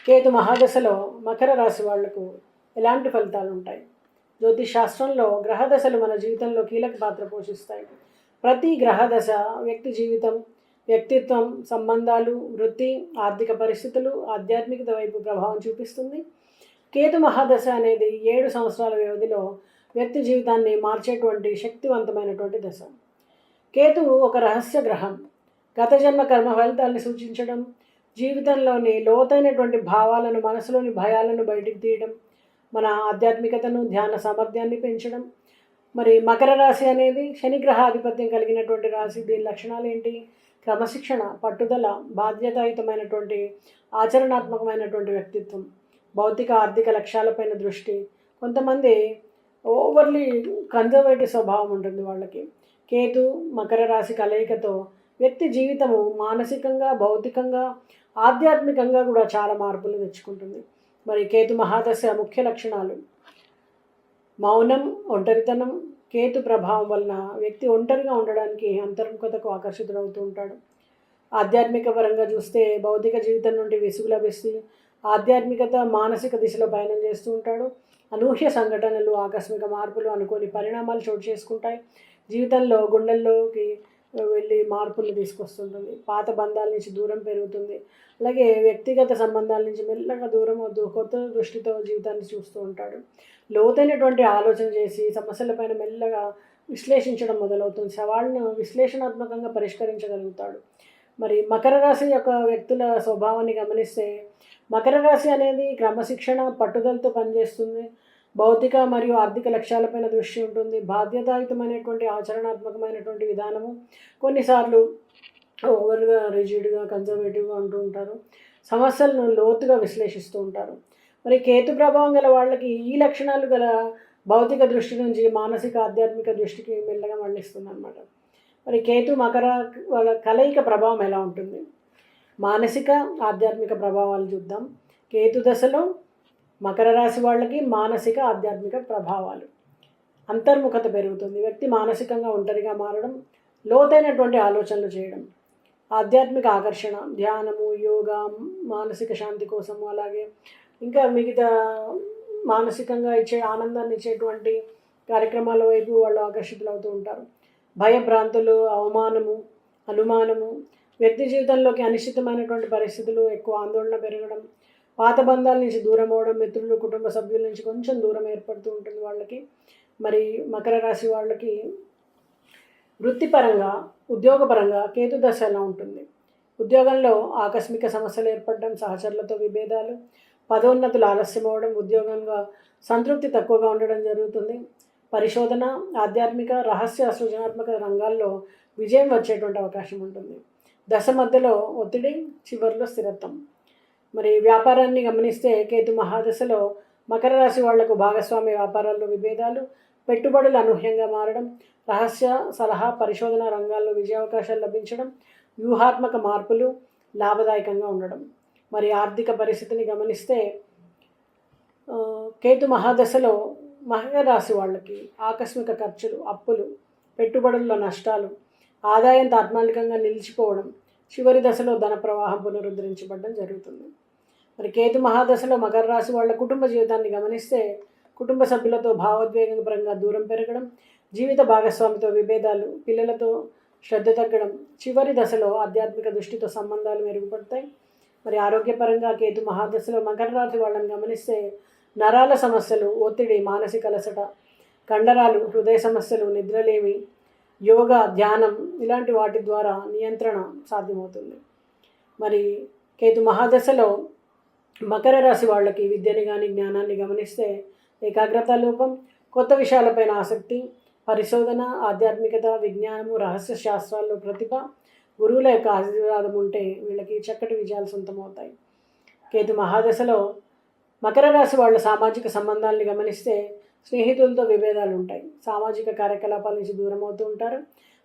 కేతు మహాదశలో మకర రాశి వాళ్లకు ఎలాంటి ఫలితాలు ఉంటాయి? జ్యోతిష్ శాస్త్రంలో గ్రహదశలు మన జీవితంలో కీలక పాత్ర పోషిస్తాయి. ప్రతి గ్రహదశ వ్యక్తి జీవితం, వ్యక్తిత్వం, సంబంధాలు, వృత్తి, ఆర్థిక పరిస్థితులు, ఆధ్యాత్మికత వైపు ప్రభావం చూపిస్తుంది. కేతు మహాదశ అనేది 7 సంవత్సరాల వ్యవధిలో వ్యక్తి జీవితాన్ని మార్చేటువంటి శక్తివంతమైనటువంటి దశ. కేతువు ఒక రహస్య గ్రహం. గత జన్మ కర్మ ఫలితాలను సూచించడం, జీవితంలోని లోతైనటువంటి భావాలను, మనసులోని భయాలను బయటికి తీయడం, మన ఆధ్యాత్మికతను, ధ్యాన సామర్థ్యాన్ని పెంచడం. మరి మకర రాశి అనేది శనిగ్రహ ఆధిపత్యం కలిగినటువంటి రాశి. దీని లక్షణాలు ఏంటి? క్రమశిక్షణ, పట్టుదల, బాధ్యతాయుతమైనటువంటి ఆచరణాత్మకమైనటువంటి వ్యక్తిత్వం, భౌతిక ఆర్థిక లక్ష్యాలపైన దృష్టి. కొంతమంది ఓవర్లీ కన్జర్వేటివ్ స్వభావం ఉంటుంది వాళ్ళకి. కేతు మకర రాశి కలయికతో వ్యక్తి జీవితము మానసికంగా, భౌతికంగా, ఆధ్యాత్మికంగా కూడా చాలా మార్పులు తెచ్చుకుంటుంది. మరి కేతు మహాదశ ముఖ్య లక్షణాలు: మౌనం, ఒంటరితనం. కేతు ప్రభావం వలన వ్యక్తి ఒంటరిగా ఉండడానికి, అంతర్ముఖతకు ఆకర్షితుడవుతూ ఉంటాడు. ఆధ్యాత్మిక పరంగా చూస్తే భౌతిక జీవితం నుండి విసుగు లభిస్తూ ఆధ్యాత్మికత, మానసిక దిశలో పయనం చేస్తూ ఉంటాడు. అనూహ్య సంఘటనలు, ఆకస్మిక మార్పులు, అనుకోని పరిణామాలు చోటు చేసుకుంటాయి. జీవితంలో గుండెల్లోకి వెళ్ళి మార్పులు తీసుకొస్తుంటుంది. పాత బంధాల నుంచి దూరం పెరుగుతుంది. అలాగే వ్యక్తిగత సంబంధాల నుంచి మెల్లగా దూరం అవుతూ కొత్త దృష్టితో జీవితాన్ని చూస్తూ ఉంటాడు. లోతైనటువంటి ఆలోచన చేసి సమస్యలపైన మెల్లగా విశ్లేషించడం మొదలవుతుంది. సవాళ్ళను విశ్లేషణాత్మకంగా పరిష్కరించగలుగుతాడు. మరి మకర రాశి యొక్క వ్యక్తుల స్వభావాన్ని గమనిస్తే, మకర రాశి అనేది క్రమశిక్షణ, పట్టుదలతో పనిచేస్తుంది. భౌతిక మరియు ఆర్థిక లక్ష్యాలపైన దృష్టి ఉంటుంది. బాధ్యతాయుతమైనటువంటి ఆచరణాత్మకమైనటువంటి విధానము. కొన్నిసార్లు ఓవర్గా, రిజిడ్గా, కన్జర్వేటివ్గా ఉంటూ ఉంటారు. సమస్యలను లోతుగా విశ్లేషిస్తూ ఉంటారు. మరి కేతు ప్రభావం గల వాళ్ళకి ఈ లక్షణాలు గల భౌతిక దృష్టి నుంచి మానసిక, ఆధ్యాత్మిక దృష్టికి మెల్లగా మళ్ళిస్తుంది అన్నమాట. మరి కేతు మకర వాళ్ళ కలయిక ప్రభావం ఎలా ఉంటుంది? మానసిక, ఆధ్యాత్మిక ప్రభావాలు చూద్దాం. కేతు దశలో మకర రాశి వాళ్ళకి మానసిక, ఆధ్యాత్మిక ప్రభావాలు. అంతర్ముఖత పెరుగుతుంది. వ్యక్తి మానసికంగా ఒంటరిగా మారడం, లోతైనటువంటి ఆలోచనలు చేయడం, ఆధ్యాత్మిక ఆకర్షణ, ధ్యానము, యోగా, మానసిక శాంతి కోసము, అలాగే ఇంకా మిగతా మానసికంగా ఇచ్చే ఆనందాన్ని ఇచ్చేటువంటి కార్యక్రమాల వైపు వాళ్ళు ఆకర్షితులు అవుతూ ఉంటారు. భయభ్రాంతులు, అవమానము, అనుమానము, వ్యక్తి జీవితంలోకి అనిశ్చితమైనటువంటి పరిస్థితులు, ఎక్కువ ఆందోళన పెరగడం, పాత బంధాల నుంచి దూరం అవడం, మిత్రులు, కుటుంబ సభ్యుల నుంచి కొంచెం దూరం ఏర్పడుతూ ఉంటుంది వాళ్ళకి. మరి మకర రాశి వాళ్ళకి వృత్తిపరంగా, ఉద్యోగపరంగా కేతు దశ ఎలా ఉంటుంది? ఉద్యోగంలో ఆకస్మిక సమస్యలు ఏర్పడడం, సహచరులతో విభేదాలు, పదోన్నతులు ఆలస్యం అవ్వడం, ఉద్యోగంగా సంతృప్తి తక్కువగా ఉండడం జరుగుతుంది. పరిశోధన, ఆధ్యాత్మిక, రహస్య, సృజనాత్మక రంగాల్లో విజయం వచ్చేటువంటి అవకాశం ఉంటుంది. దశ మధ్యలో ఒత్తిడి, చివరిలో స్థిరత్వం. మరి వ్యాపారాన్ని గమనిస్తే కేతు మహాదశలో మకర రాశి వాళ్లకు భాగస్వామ్య వ్యాపారాల్లో విభేదాలు, పెట్టుబడులు అనూహ్యంగా మారడం, రహస్య, సలహా, పరిశోధన రంగాల్లో విజయావకాశాలు లభించడం, వ్యూహాత్మక మార్పులు, లాభదాయకంగా ఉండడం. మరి ఆర్థిక పరిస్థితిని గమనిస్తే కేతు మహాదశలో మకర రాశి వాళ్ళకి ఆకస్మిక ఖర్చులు, అప్పులు, పెట్టుబడుల్లో నష్టాలు, ఆదాయం తాత్కాలికంగా నిలిచిపోవడం, చివరి దశలో ధన ప్రవాహం పునరుద్ధరించబడడం జరుగుతుంది. మరి కేతు మహాదశలో మకర రాశి వాళ్ళ కుటుంబ జీవితాన్ని గమనిస్తే కుటుంబ సభ్యులతో భావోద్వేగ పరంగా దూరం పెరగడం, జీవిత భాగస్వామితో విభేదాలు, పిల్లలతో శ్రద్ధ తగ్గడం, చివరి దశలో ఆధ్యాత్మిక దృష్టితో సంబంధాలు మెరుగుపడతాయి. మరి ఆరోగ్యపరంగా కేతు మహాదశలో మకర రాశి వాళ్ళని గమనిస్తే నరాల సమస్యలు, ఒత్తిడి, మానసిక అలసట, కండరాలు, హృదయ సమస్యలు, నిద్రలేమి, యోగా, ధ్యానం ఇలాంటి వాటి ద్వారా నియంత్రణ సాధ్యమవుతుంది. మరి కేతు మహాదశలో మకర రాశి వాళ్ళకి విద్యని కానీ, జ్ఞానాన్ని గమనిస్తే ఏకాగ్రత లోపం, కొత్త విషయాలపైన ఆసక్తి, పరిశోధన, ఆధ్యాత్మికత, విజ్ఞానము, రహస్య శాస్త్రాల్లో ప్రతిభ, గురువుల యొక్క ఆశీర్వాదం ఉంటే వీళ్ళకి చక్కటి విజయాలు సొంతమవుతాయి. కేతు మహాదశలో మకర రాశి వాళ్ళ సామాజిక సంబంధాలని గమనిస్తే స్నేహితులతో విభేదాలు ఉంటాయి. సామాజిక కార్యకలాపాల నుంచి దూరం అవుతూ ఉంటారు.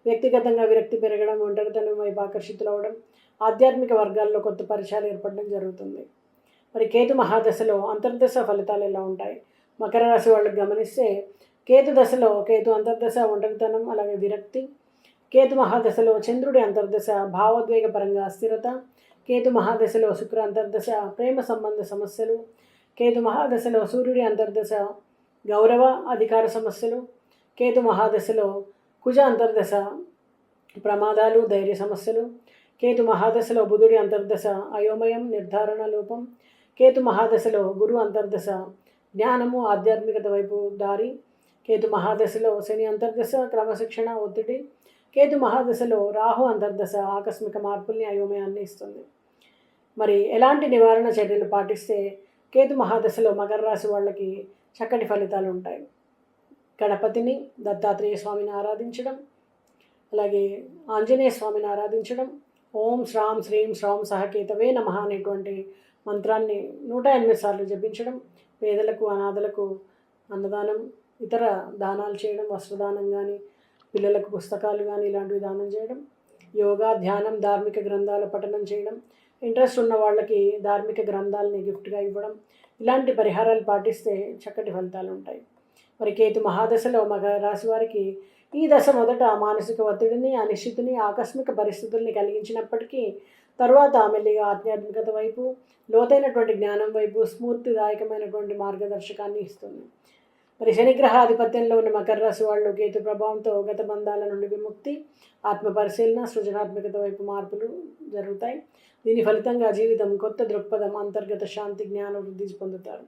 వ్యక్తిగతంగా విరక్తి పెరగడం, ఒంటరితనం వైపు ఆకర్షితులు అవ్వడం, ఆధ్యాత్మిక వర్గాల్లో కొత్త పరిచయాలు ఏర్పడడం జరుగుతుంది. మరి కేతు మహాదశలో అంతర్దశ ఫలితాలు ఎలా ఉంటాయి? మకర రాశి వాళ్ళకి గమనిస్తే కేతు దశలో కేతు అంతర్దశ ఒంటరితనం, అలాగే విరక్తి. కేతు మహాదశలో చంద్రుడి అంతర్దశ భావోద్వేగపరంగా అస్థిరత, కేతు మహాదశలో శుక్ర అంతర్దశ ప్రేమ సంబంధ సమస్యలు, కేతు మహాదశలో సూర్యుడి అంతర్దశ గౌరవ అధికార సమస్యలు, కేతు మహాదశలో కుజ అంతర్దశ ప్రమాదాలు ధైర్య సమస్యలు, కేతు మహాదశలో బుధుడి అంతర్దశ అయోమయం నిర్ధారణ లోపం, కేతు మహాదశలో గురు అంతర్దశ జ్ఞానము ఆధ్యాత్మికత వైపు దారి, కేతు మహాదశలో శని అంతర్దశ క్రమశిక్షణ ఒత్తిడి, కేతు మహాదశలో రాహు అంతర్దశ ఆకస్మిక మార్పుల్ని అయోమయాన్ని ఇస్తుంది. మరి ఎలాంటి నివారణ చర్యలు పాటిస్తే కేతు మహాదశలో మకర రాశి వాళ్ళకి చక్కటి ఫలితాలు ఉంటాయి? గణపతిని, దత్తాత్రేయ స్వామిని ఆరాధించడం, అలాగే ఆంజనేయ స్వామిని ఆరాధించడం, ఓం శ్రాం శ్రీం శ్రాం సహకేతవే నమః అనేటువంటి మంత్రాన్ని 108 సార్లు జపించడం, పేదలకు అనాథలకు అన్నదానం, ఇతర దానాలు చేయడం, వస్త్రదానం కానీ, పిల్లలకు పుస్తకాలు కానీ ఇలాంటివి దానం చేయడం, యోగా ధ్యానం ధార్మిక గ్రంథాల పఠనం చేయడం, ఇంట్రెస్ట్ ఉన్న వాళ్ళకి ధార్మిక గ్రంథాలని గిఫ్ట్గా ఇవ్వడం, ఇలాంటి పరిహారాలు పాటిస్తే చక్కటి ఫలితాలు ఉంటాయి. మరి కేతు మహాదశలో మకర రాశి వారికి ఈ దశ మొదట మానసిక ఒత్తిడిని, అనిశ్చితిని, ఆకస్మిక పరిస్థితుల్ని కలిగించినప్పటికీ తర్వాత మెల్లిగా ఆధ్యాత్మికత వైపు, లోతైనటువంటి జ్ఞానం వైపు స్ఫూర్తిదాయకమైనటువంటి మార్గదర్శకాన్ని ఇస్తుంది. మరి శనిగ్రహ ఆధిపత్యంలో ఉన్న మకర రాశి వాళ్ళు కేతు ప్రభావంతో గత బంధాల నుండి విముక్తి, ఆత్మ పరిశీలన, సృజనాత్మకత వైపు మార్పులు జరుగుతాయి. దీని ఫలితంగా జీవితం కొత్త దృక్పథం, అంతర్గత శాంతి, జ్ఞాన వృద్ధి పొందుతారు.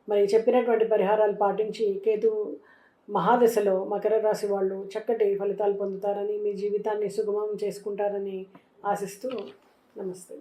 మరి చెప్పినటువంటి పరిహారాలు పాటించి కేతు మహాదశలో మకర రాశి వాళ్ళు చక్కటి ఫలితాలు పొందుతారని, మీ జీవితాన్ని సుగమం చేసుకుంటారని ఆశిస్తూ నమస్తే.